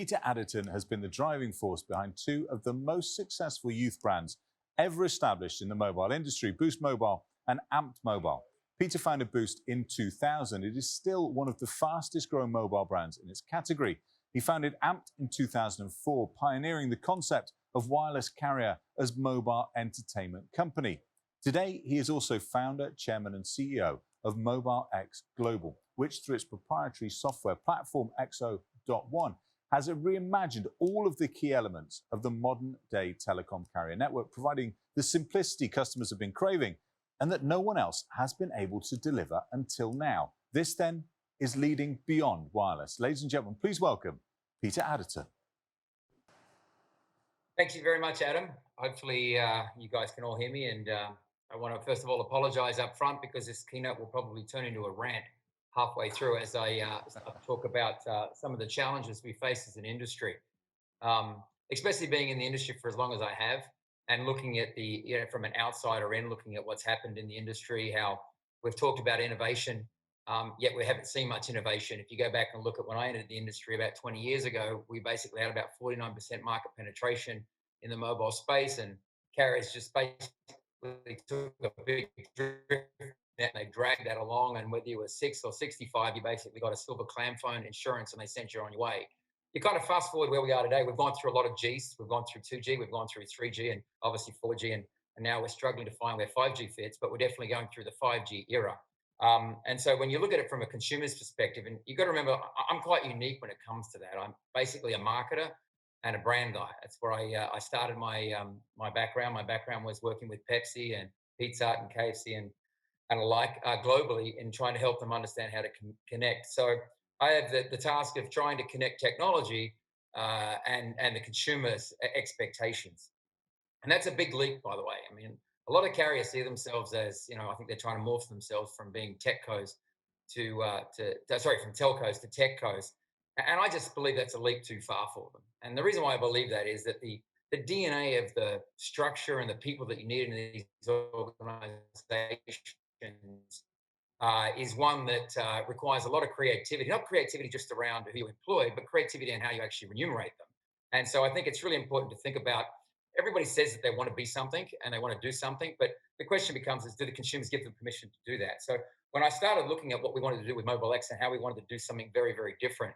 Peter Adderton has been the driving force behind two of the most successful youth brands ever established in the mobile industry, Boost Mobile and Amped Mobile. Peter founded Boost in 2000. It is still one of the fastest growing mobile brands in its category. He founded Amped in 2004, pioneering the concept of wireless carrier as mobile entertainment company. Today, he is also founder, chairman and CEO of MobileX Global, which through its proprietary software platform XO.1 has reimagined all of the key elements of the modern-day telecom carrier network, providing the simplicity customers have been craving and that no one else has been able to deliver until now. This, then, is leading beyond wireless. Ladies and gentlemen, please welcome Peter Adderton. Thank you very much, Adam. Hopefully you guys can all hear me. And I want to, first of all, apologize up front because this keynote will probably turn into a rant halfway through as I talk about some of the challenges we face as an industry, especially being in the industry for as long as I have and looking at the, from an outsider in, looking at what's happened in the industry, how we've talked about innovation, yet we haven't seen much innovation. If you go back and look at when I entered the industry about 20 years ago, we basically had about 49% market penetration in the mobile space, and carriers just basically took a big drift and they dragged that along. And whether you were 6 or 65, you basically got a silver clam phone insurance and they sent you on your way. You kind of fast forward where we are today. We've gone through a lot of Gs. We've gone through 2G, we've gone through 3G, and obviously 4G, and now we're struggling to find where 5G fits, but we're definitely going through the 5G era. And so when you look at it from a consumer's perspective, and you've got to remember, I'm quite unique when it comes to that. I'm basically a marketer and a brand guy. That's where I started my background. My background was working with Pepsi and Pizza Hut and KFC and alike globally in trying to help them understand how to connect. So I have the task of trying to connect technology and the consumer's expectations. And that's a big leap, by the way. I mean, a lot of carriers see themselves as, I think they're trying to morph themselves from being techcos from telcos to techcos. And I just believe that's a leap too far for them. And the reason why I believe that is that the DNA of the structure and the people that you need in these organizations is one that requires a lot of creativity, not creativity just around who you employ, but creativity in how you actually remunerate them. And so I think it's really important to think about, everybody says that they want to be something and they want to do something, but the question becomes is, do the consumers give them permission to do that? So when I started looking at what we wanted to do with MobileX and how we wanted to do something very, very different,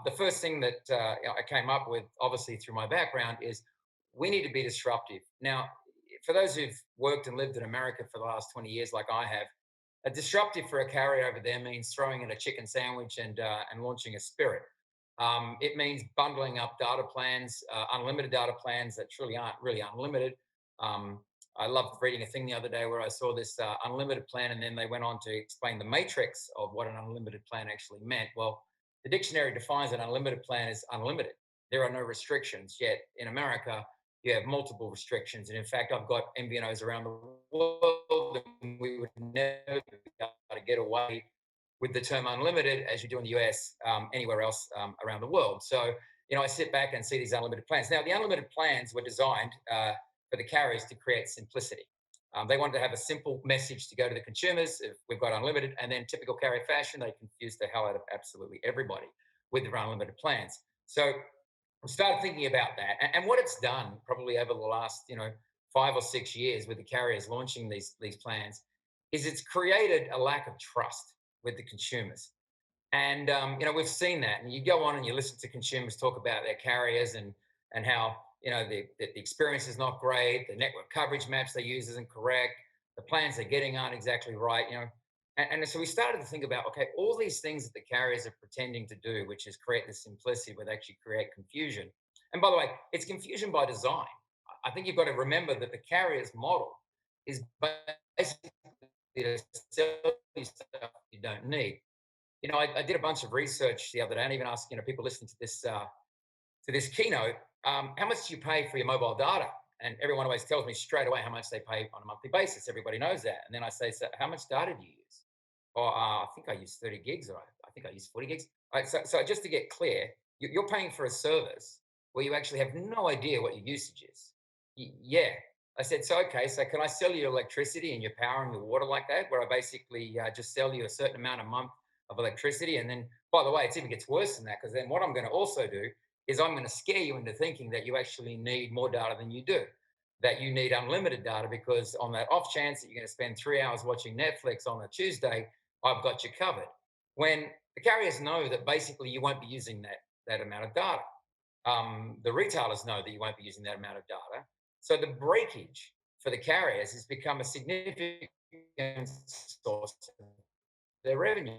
the first thing that I came up with, obviously through my background, is we need to be disruptive. Now, for those who've worked and lived in America for the last 20 years like I have, a disruptive for a carrier over there means throwing in a chicken sandwich and launching a Spirit. It means bundling up data plans, unlimited data plans that truly aren't really unlimited. I loved reading a thing the other day where I saw this unlimited plan, and then they went on to explain the matrix of what an unlimited plan actually meant. Well, the dictionary defines an unlimited plan as unlimited. There are no restrictions, yet in America, you have multiple restrictions. And in fact, I've got MVNOs around the world, and we would never be able to get away with the term unlimited as you do in the US, anywhere else around the world. So, I sit back and see these unlimited plans. Now, the unlimited plans were designed for the carriers to create simplicity. They wanted to have a simple message to go to the consumers. If we've got unlimited, and then typical carrier fashion, they confused the hell out of absolutely everybody with their unlimited plans. So we started thinking about that, and what it's done probably over the last 5 or 6 years with the carriers launching these plans is it's created a lack of trust with the consumers. And we've seen that, and you go on and you listen to consumers talk about their carriers and how the experience is not great, the network coverage maps they use isn't correct, the plans they're getting aren't exactly right, and so we started to think about, okay, all these things that the carriers are pretending to do, which is create this simplicity, would actually create confusion. And by the way, it's confusion by design. I think you've got to remember that the carrier's model is basically to sell you stuff you don't need. I did a bunch of research the other day, and even asked people listening to this keynote, how much do you pay for your mobile data? And everyone always tells me straight away how much they pay on a monthly basis. Everybody knows that. And then I say, so how much data do you use? Or I think I use 30 gigs, or I think I use 40 gigs. All right, so just to get clear, you're paying for a service where you actually have no idea what your usage is. Yeah. I said, so okay, so can I sell you electricity and your power and your water like that, where I basically just sell you a certain amount a month of electricity? And then, by the way, it even gets worse than that, because then what I'm going to also do is I'm going to scare you into thinking that you actually need more data than you do, that you need unlimited data because on that off chance that you're going to spend 3 hours watching Netflix on a Tuesday, I've got you covered. When the carriers know that basically you won't be using that amount of data. The retailers know that you won't be using that amount of data. So the breakage for the carriers has become a significant source of their revenue.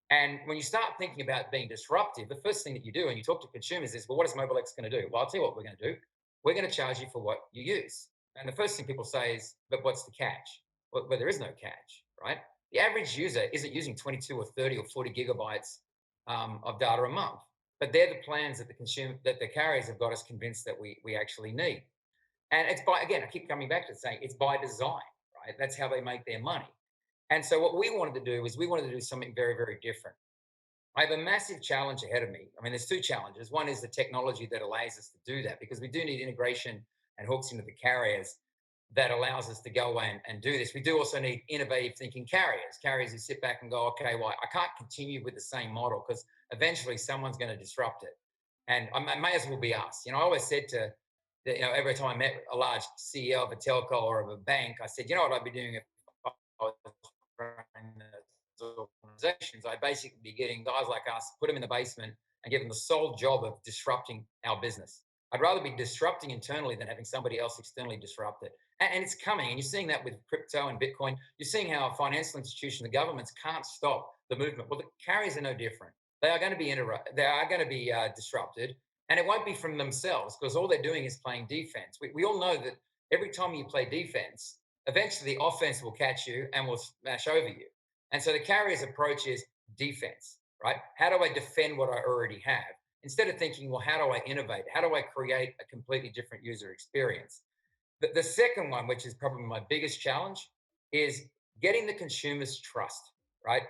And when you start thinking about being disruptive, the first thing that you do when you talk to consumers is, well, what is MobileX going to do? Well, I'll tell you what we're going to do. We're going to charge you for what you use. And the first thing people say is, but what's the catch? Well, there is no catch, right? The average user isn't using 22 or 30 or 40 gigabytes of data a month, but they're the plans that the carriers have got us convinced that we actually need. And it's by, again, I keep coming back to saying it's by design, right? That's how they make their money. And so what we wanted to do is we wanted to do something very, very different. I have a massive challenge ahead of me. I mean, there's two challenges. One is the technology that allows us to do that because we do need integration and hooks into the carriers that allows us to go away and do this. We do also need innovative thinking carriers who sit back and go, okay, well, I can't continue with the same model because eventually someone's going to disrupt it. And I may as well be us. I always said every time I met a large CEO of a telco or of a bank, I said, you know what I'd be doing if I was running organizations? I'd basically be getting guys like us, put them in the basement and give them the sole job of disrupting our business. I'd rather be disrupting internally than having somebody else externally disrupt it. And it's coming. And you're seeing that with crypto and Bitcoin. You're seeing how financial institutions, the governments can't stop the movement. Well, the carriers are no different. They are going to be disrupted, and it won't be from themselves because all they're doing is playing defense. We all know that every time you play defense, eventually the offense will catch you and will smash over you. And so the carrier's approach is defense, right? How do I defend what I already have? Instead of thinking, well, how do I innovate? How do I create a completely different user experience? The second one, which is probably my biggest challenge, is getting the consumer's trust, right?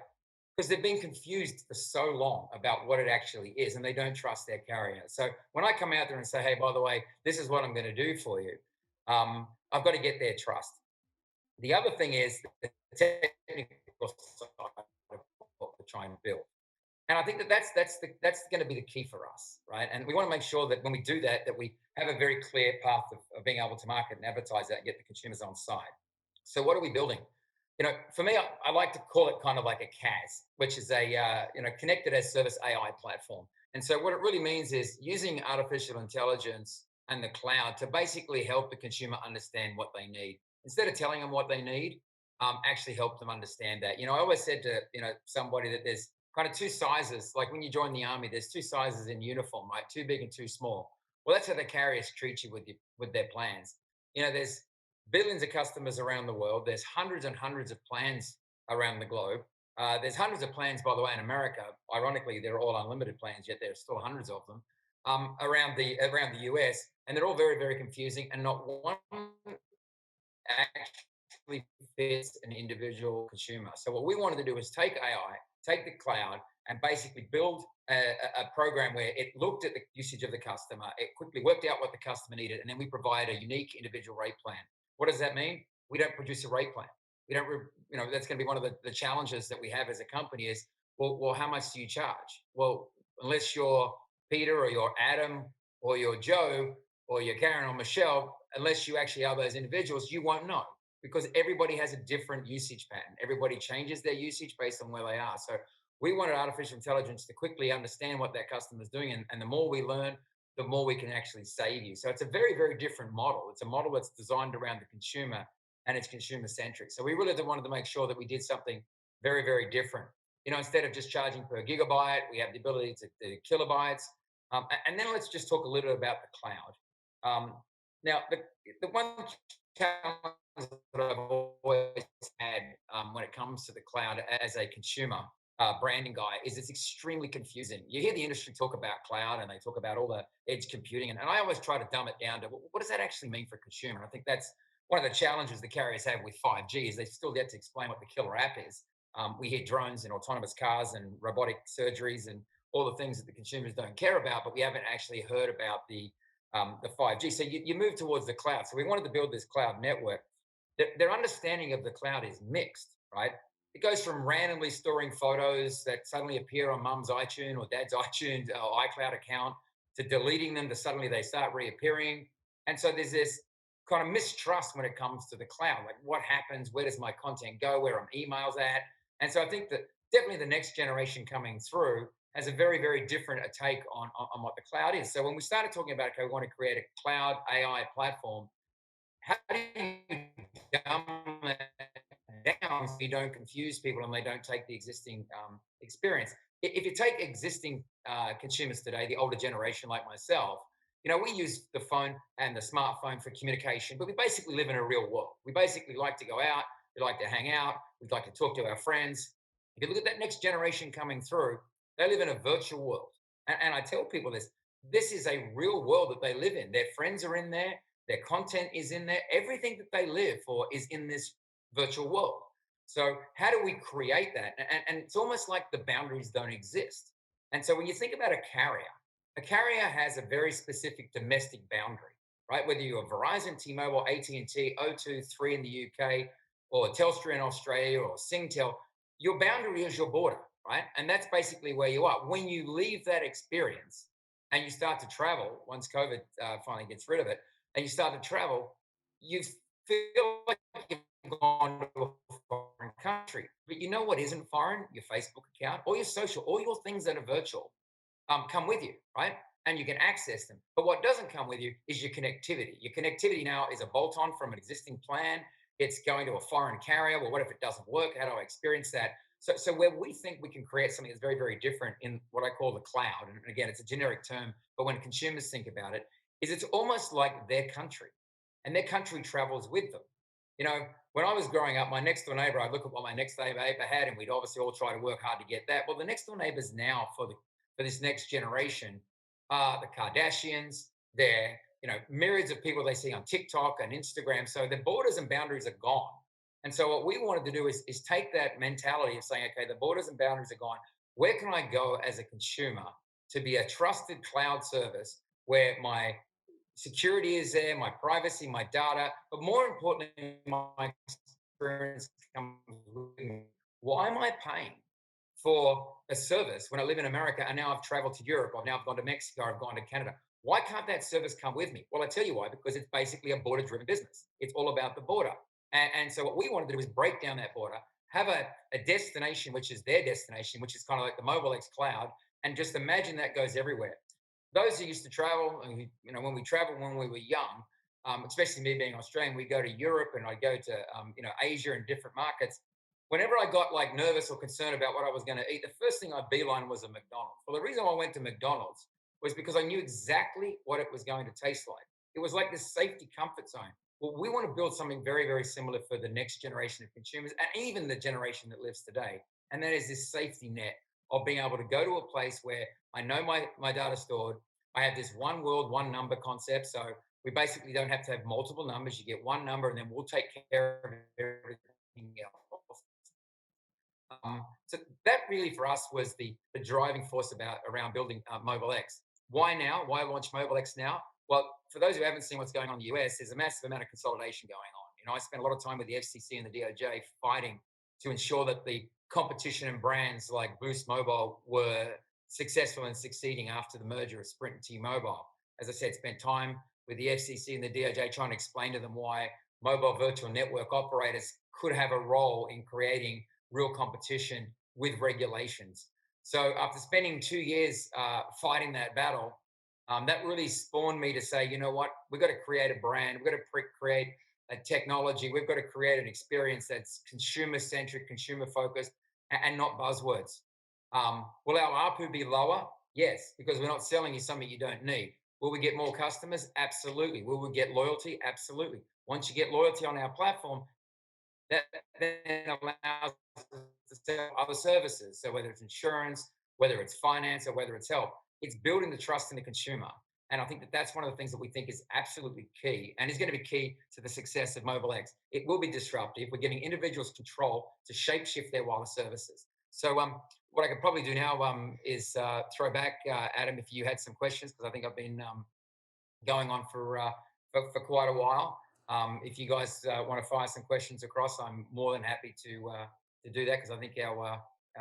Because they've been confused for so long about what it actually is and they don't trust their carrier. So when I come out there and say, hey, by the way, this is what I'm going to do for you, I've got to get their trust. The other thing is the technical side of what we're trying to build. And I think that's going to be the key for us, right? And we want to make sure that when we do that, that we have a very clear path of being able to market and advertise that and get the consumers on side. So what are we building? For me, I like to call it kind of like a CaaS, which is a connected as service AI platform. And so what it really means is using artificial intelligence and the cloud to basically help the consumer understand what they need. Instead of telling them what they need, actually help them understand that. I always said to somebody that there's kind of two sizes. Like when you join the army, there's two sizes in uniform, right? Too big and too small. Well, that's how the carriers treat you with their plans. There's billions of customers around the world. There's hundreds and hundreds of plans around the globe. There's hundreds of plans, by the way, in America. Ironically, they're all unlimited plans, yet there's still hundreds of them around the US, and they're all very, very confusing, and not one actually fits an individual consumer. So what we wanted to do is take AI, take the cloud, and basically build a program where it looked at the usage of the customer, it quickly worked out what the customer needed, and then we provide a unique individual rate plan. What does that mean? We don't produce a rate plan. We don't, that's going to be one of the challenges that we have as a company is, well, how much do you charge? Well, unless you're Peter or you're Adam or you're Joe or you're Karen or Michelle, unless you actually are those individuals, you won't know because everybody has a different usage pattern. Everybody changes their usage based on where they are. So we wanted artificial intelligence to quickly understand what that customer is doing. And the more we learn, the more we can actually save you. So it's a very, very different model. It's a model that's designed around the consumer and it's consumer centric. So we really wanted to make sure that we did something very, very different. Instead of just charging per gigabyte, we have the ability to do kilobytes. And then let's just talk a little bit about the cloud. Now, the one challenge that I've always had when it comes to the cloud as a consumer branding guy is it's extremely confusing. You hear the industry talk about cloud and they talk about all the edge computing, and I always try to dumb it down to what does that actually mean for a consumer? I think that's one of the challenges the carriers have with 5G is they still yet to explain what the killer app is. We hear drones and autonomous cars and robotic surgeries and all the things that the consumers don't care about, but we haven't actually heard about the 5G. So you move towards the cloud. So we wanted to build this cloud network. Their understanding of the cloud is mixed, right? It goes from randomly storing photos that suddenly appear on mum's iTunes or dad's iTunes or iCloud account to deleting them to suddenly they start reappearing. And so there's this kind of mistrust when it comes to the cloud. Like, what happens? Where does my content go? Where are emails at? And so I think that definitely the next generation coming through has a very, very different take on what the cloud is. So when we started talking about, okay, we want to create a cloud AI platform, how do you dumb that down so you don't confuse people and they don't take the existing experience? If you take existing consumers today, the older generation like myself, we use the phone and the smartphone for communication, but we basically live in a real world. We basically like to go out, we like to hang out, we'd like to talk to our friends. If you look at that next generation coming through, they live in a virtual world. And I tell people this is a real world that they live in. Their friends are in there, their content is in there, everything that they live for is in this virtual world. So, how do we create that? And it's almost like the boundaries don't exist. And so, when you think about a carrier has a very specific domestic boundary, right? Whether you're Verizon, T-Mobile, AT&T, O2, 3 in the UK, or Telstra in Australia, or Singtel, your boundary is your border, right? And that's basically where you are. When you leave that experience and you start to travel, once COVID finally gets rid of it, and you start to travel, you feel like you've gone to a foreign country. But you know what isn't foreign? Your Facebook account, all your social, all your things that are virtual come with you, right? And you can access them. But what doesn't come with you is your connectivity. Your connectivity now is a bolt on from an existing plan. It's going to a foreign carrier. Well, what if it doesn't work? How do I experience that? So where we think we can create something that's very, very different in what I call the cloud, and again, it's a generic term, but when consumers think about it, is it's almost like their country, and their country travels with them. When I was growing up, my next door neighbor, I'd look at what my next door neighbor had, and we'd obviously all try to work hard to get that. Well, the next door neighbors now for this next generation are the Kardashians. They're myriads of people they see on TikTok and Instagram. So the borders and boundaries are gone. And so what we wanted to do is take that mentality of saying, okay, the borders and boundaries are gone. Where can I go as a consumer to be a trusted cloud service where my security is there, my privacy, my data, but more importantly, my experience comes with me. Why am I paying for a service when I live in America and now I've traveled to Europe, I've gone to Mexico, I've gone to Canada? Why can't that service come with me? Well, I tell you why, because it's basically a border driven business. It's all about the border. And so what we wanted to do is break down that border, have a destination, which is their destination, which is kind of like the MobileX cloud, and just imagine that goes everywhere. Those who used to travel, and when we traveled when we were young, especially me being Australian, we go to Europe and I go to Asia and different markets. Whenever I got like nervous or concerned about what I was going to eat, the first thing I beeline was a McDonald's. Well, the reason I went to McDonald's was because I knew exactly what it was going to taste like. It was like this safety comfort zone. Well, we want to build something very, very similar for the next generation of consumers and even the generation that lives today. And that is this safety net of being able to go to a place where I know my data stored. I have this one world, one number concept. So we basically don't have to have multiple numbers. You get one number and then we'll take care of everything else. So that really for us was the driving force around building MobileX. Why now? Why launch MobileX now? Well, for those who haven't seen what's going on in the US, there's a massive amount of consolidation going on. I spent a lot of time with the FCC and the DOJ fighting to ensure that the competition and brands like Boost Mobile were successful and succeeding after the merger of Sprint and T-Mobile. As I said, spent time with the FCC and the DOJ trying to explain to them why mobile virtual network operators could have a role in creating real competition with regulations. So after spending 2 years fighting that battle, that really spawned me to say, you know what, we've got to create a brand, we've got to create a technology, we've got to create an experience that's consumer centric, consumer focused, and not buzzwords. Will our ARPU be lower? Yes, because we're not selling you something you don't need. Will we get more customers? Absolutely. Will we get loyalty? Absolutely. Once you get loyalty on our platform, that then allows us to sell other services. So whether it's insurance, whether it's finance, or whether it's health, it's building the trust in the consumer. And I think that that's one of the things that we think is absolutely key and is going to be key to the success of MobileX. It will be disruptive. We're giving individuals control to shapeshift their wireless services. So what I could probably do now is throw back, Adam, if you had some questions, because I think I've been going on for quite a while. If you guys want to fire some questions across, I'm more than happy to do that because I think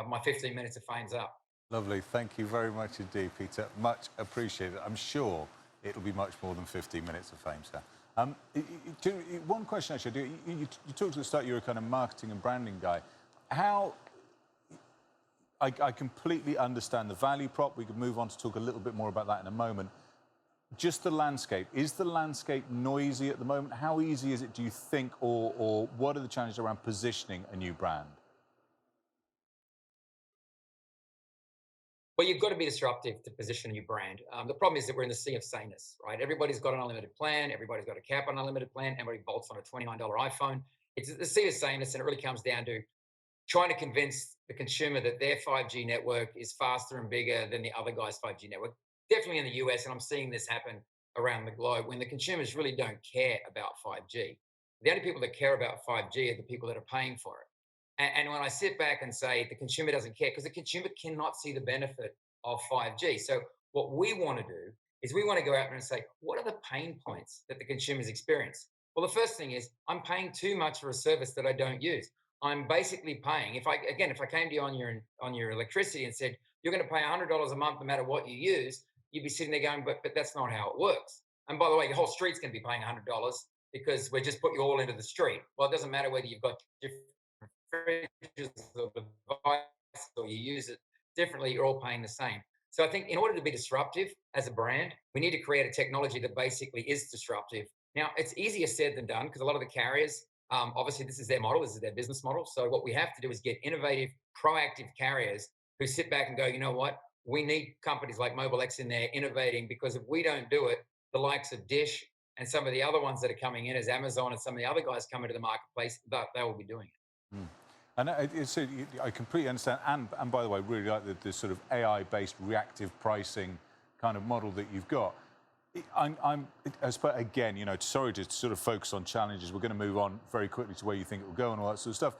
my 15 minutes of fame's up. Lovely. Thank you very much indeed, Peter. Much appreciated. I'm sure it'll be much more than 15 minutes of fame, sir. One question, actually. You talked at the start you're a kind of marketing and branding guy. I completely understand the value prop. We could move on to talk a little bit more about that in a moment. Just the landscape. Is the landscape noisy at the moment? How easy is it, do you think, or what are the challenges around positioning a new brand? Well, you've got to be disruptive to position a new brand. The problem is that we're in the sea of sameness, right? Everybody's got an unlimited plan. Everybody's got a cap on an unlimited plan. Everybody bolts on a $29 iPhone. It's the sea of sameness, and it really comes down to trying to convince the consumer that their 5G network is faster and bigger than the other guy's 5G network. Definitely in the US, and I'm seeing this happen around the globe, when the consumers really don't care about 5G. The only people that care about 5G are the people that are paying for it. And when I sit back and say the consumer doesn't care, because the consumer cannot see the benefit of 5G. So what we want to do is we want to go out there and say, what are the pain points that the consumers experience? Well, the first thing is I'm paying too much for a service that I don't use. I'm basically paying. If I came to you on your electricity and said you're going to pay $100 a month no matter what you use, you'd be sitting there going, but that's not how it works. And by the way, the whole street's going to be paying $100 because we just put you all into the street. Well, it doesn't matter whether you've got different fridges or device or you use it differently. You're all paying the same. So I think in order to be disruptive as a brand, we need to create a technology that basically is disruptive. Now, it's easier said than done because a lot of the carriers, obviously, this is their model, this is their business model. So what we have to do is get innovative, proactive carriers who sit back and go, you know what? We need companies like MobileX in there innovating, because if we don't do it, the likes of Dish and some of the other ones that are coming in as Amazon and some of the other guys coming to the marketplace, they will be doing it. Mm. And I completely understand. And by the way, really like the sort of AI-based reactive pricing kind of model that you've got. Again, you know, sorry to sort of focus on challenges. We're going to move on very quickly to where you think it will go and all that sort of stuff.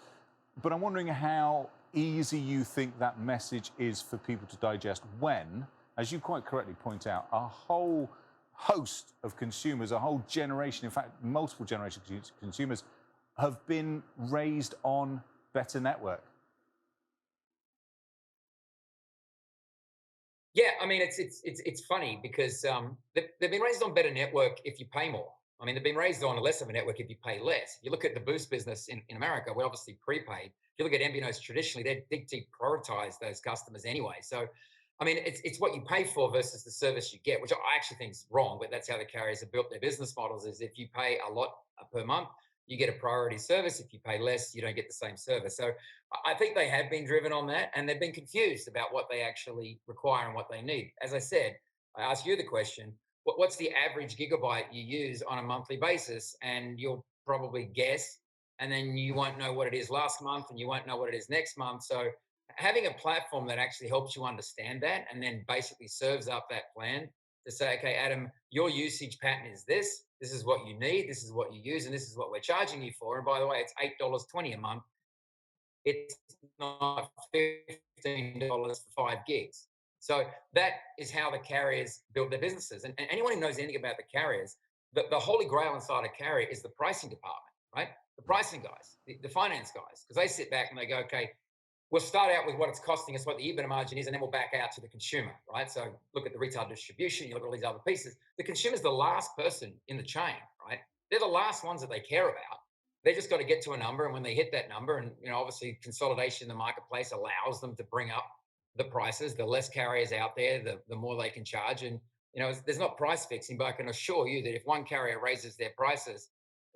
But I'm wondering how easy you think that message is for people to digest when, as you quite correctly point out, a whole host of consumers, a whole generation, in fact, multiple generations of consumers have been raised on better network. Yeah, I mean, it's funny because they've been raised on better network if you pay more. I mean, they've been raised on a less of a network if you pay less. If you look at the boost business in America, we're obviously prepaid. If you look at MVNOs traditionally, they deprioritize those customers anyway. So, I mean, it's what you pay for versus the service you get, which I actually think is wrong, but that's how the carriers have built their business models, is if you pay a lot per month, you get a priority service. If you pay less, you don't get the same service. So I think they have been driven on that, and they've been confused about what they actually require and what they need. As I said, I ask you the question, what's the average gigabyte you use on a monthly basis? And you'll probably guess, and then you won't know what it is last month, and you won't know what it is next month. So having a platform that actually helps you understand that and then basically serves up that plan to say, okay, Adam, your usage pattern is this. This is what you need. This is what you use, and this is what we're charging you for. And by the way, it's $8.20 a month. It's not $15 for 5 gigs. So that is how the carriers build their businesses. And anyone who knows anything about the carriers, the holy grail inside a carrier is the pricing department, right? The pricing guys, the finance guys, because they sit back and they go, okay, we'll start out with what it's costing us, what the EBITDA margin is, and then we'll back out to the consumer, right? So look at the retail distribution, you look at all these other pieces. The consumer's the last person in the chain, right? They're the last ones that they care about. They just got to get to a number, and when they hit that number, and obviously consolidation in the marketplace allows them to bring up the prices. The less carriers out there, the more they can charge. And there's not price fixing, but I can assure you that if one carrier raises their prices,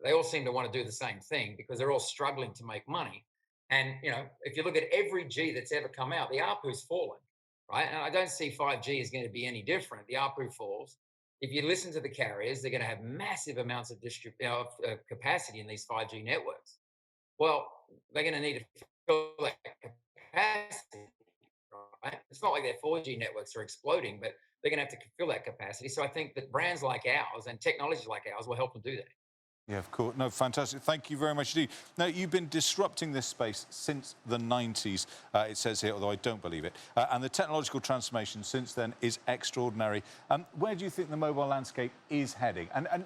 they all seem to want to do the same thing because they're all struggling to make money. And if you look at every G that's ever come out, the ARPU's fallen, right? And I don't see 5G is going to be any different. The ARPU falls. If you listen to the carriers, they're going to have massive amounts of capacity in these 5G networks. Well, they're going to need to fill that capacity, right? It's not like their 4G networks are exploding, but they're going to have to fill that capacity. So I think that brands like ours and technology like ours will help them do that. Yeah, of course. No, fantastic. Thank you very much indeed. Now, you've been disrupting this space since the 90s, it says here, although I don't believe it. And the technological transformation since then is extraordinary. Where do you think the mobile landscape is heading? And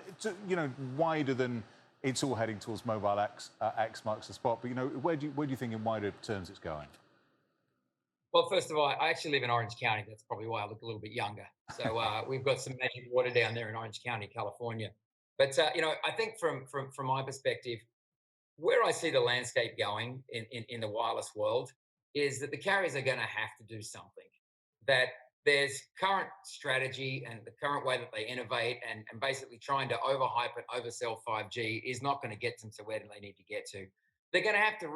wider than it's all heading towards MobileX, X marks the spot, but, where do you think in wider terms it's going? Well, first of all, I actually live in Orange County. That's probably why I look a little bit younger. So we've got some magic water down there in Orange County, California. But I think from my perspective, where I see the landscape going in the wireless world is that the carriers are going to have to do something. That there's current strategy and the current way that they innovate and basically trying to overhype and oversell 5G is not going to get them to where they need to get to. They're going to have to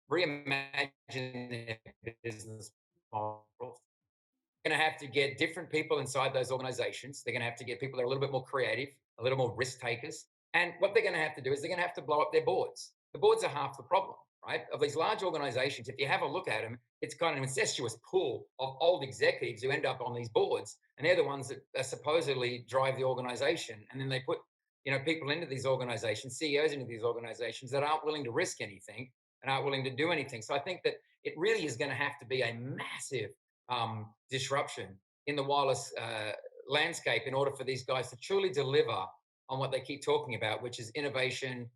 reimagine their business models. Going to have to get different people inside those organizations. They're going to have to get people that are a little bit more creative, a little more risk takers. And what they're going to have to do is they're going to have to blow up their boards. The boards are half the problem, right? Of these large organizations, if you have a look at them, it's kind of an incestuous pool of old executives who end up on these boards. And they're the ones that supposedly drive the organization. And then they put, people into these organizations, CEOs into these organizations that aren't willing to risk anything and aren't willing to do anything. So I think that it really is going to have to be a massive disruption in the wireless landscape in order for these guys to truly deliver on what they keep talking about, which is innovation,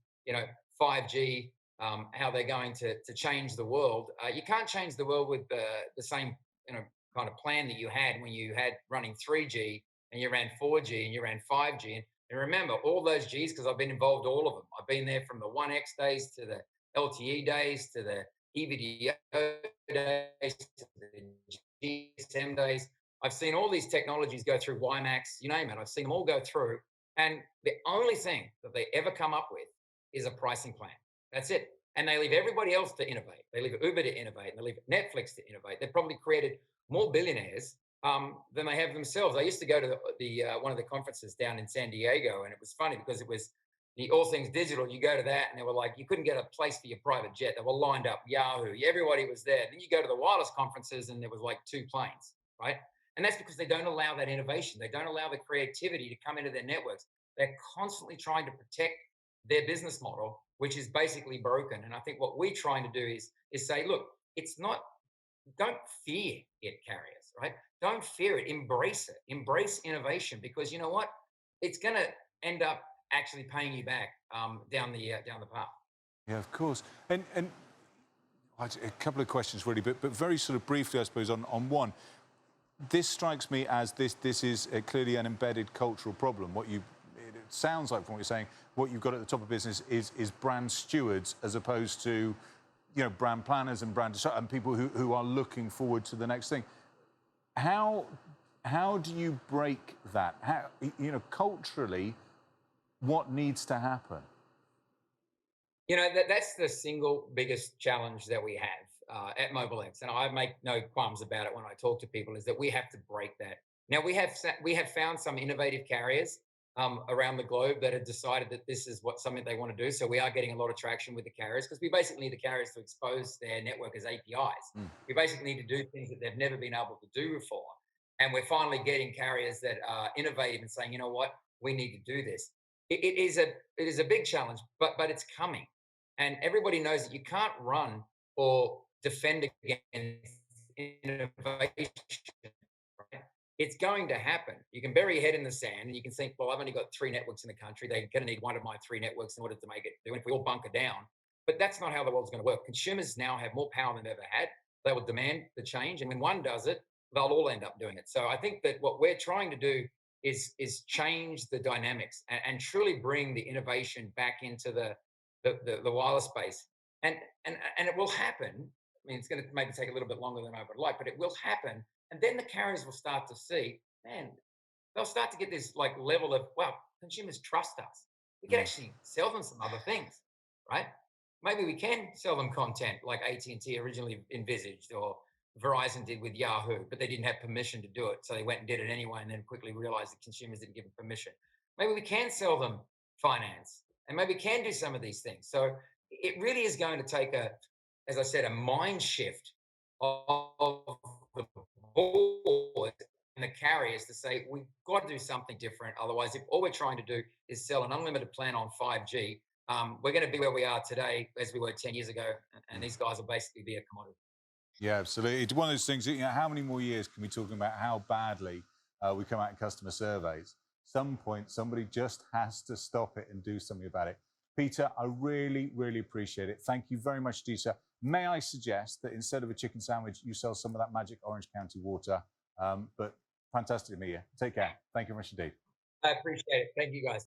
5G, how they're going to change the world. You can't change the world with the same kind of plan that you had when you had running 3G and you ran 4G and you ran 5G. And remember all those Gs because I've been involved all of them. I've been there from the 1X days to the LTE days to the EVDO days to the GSM days. I've seen all these technologies go through WiMAX, you name it. I've seen them all go through. And the only thing that they ever come up with is a pricing plan. That's it. And they leave everybody else to innovate. They leave Uber to innovate. And they leave Netflix to innovate. They've probably created more billionaires than they have themselves. I used to go to the one of the conferences down in San Diego, and it was funny because it was the All Things Digital. You go to that, and they were like, you couldn't get a place for your private jet. They were lined up. Yahoo! Everybody was there. Then you go to the wireless conferences, and there was like 2 planes, right? And that's because they don't allow that innovation. They don't allow the creativity to come into their networks. They're constantly trying to protect their business model, which is basically broken. And I think what we're trying to do is say, look, it's not. Don't fear it, carriers, right? Don't fear it. Embrace it. Embrace innovation because you know what? It's going to end up actually paying you back down the path. Yeah, of course. And a couple of questions really, but very sort of briefly, I suppose, on one. This strikes me as this is clearly an embedded cultural problem. It sounds like from what you're saying, what you've got at the top of business is brand stewards as opposed to, brand planners and and people who are looking forward to the next thing. How do you break that? How, culturally, what needs to happen? That's the single biggest challenge that we have at MobileX, and I make no qualms about it when I talk to people. Is that we have to break that. Now we have found some innovative carriers around the globe that have decided that this is something they want to do. So we are getting a lot of traction with the carriers because we basically need the carriers to expose their network as APIs. We basically need to do things that they've never been able to do before, and we're finally getting carriers that are innovative and saying, you know what, we need to do this. It is a big challenge, but it's coming. And everybody knows that you can't run or defend against innovation. Right? It's going to happen. You can bury your head in the sand and you can think, well, I've only got 3 networks in the country. They're going to need one of my 3 networks in order to make it do. And if we all bunker down, but that's not how the world's going to work. Consumers now have more power than they've ever had. They will demand the change. And when one does it, they'll all end up doing it. So I think that what we're trying to do is change the dynamics and truly bring the innovation back into the wireless space. And it will happen. I mean, it's going to maybe take a little bit longer than I would like, but it will happen. And then the carriers will start to see, man, they'll start to get this like level of, wow, consumers trust us. We can actually sell them some other things, right? Maybe we can sell them content like AT&T originally envisaged or Verizon did with Yahoo, but they didn't have permission to do it. So they went and did it anyway and then quickly realized that consumers didn't give them permission. Maybe we can sell them finance and maybe can do some of these things. So it really is going to take as I said, a mind shift of the board and the carriers to say, we've got to do something different. Otherwise, if all we're trying to do is sell an unlimited plan on 5G, we're going to be where we are today as we were 10 years ago. And these guys will basically be a commodity. Yeah, absolutely. It's one of those things, how many more years can we talk about how badly we come out in customer surveys? Some point, somebody just has to stop it and do something about it. Peter, I really, really appreciate it. Thank you very much, Dieter. May I suggest that instead of a chicken sandwich, you sell some of that magic Orange County water? But fantastic to meet you. Take care. Thank you very much indeed. I appreciate it. Thank you, guys.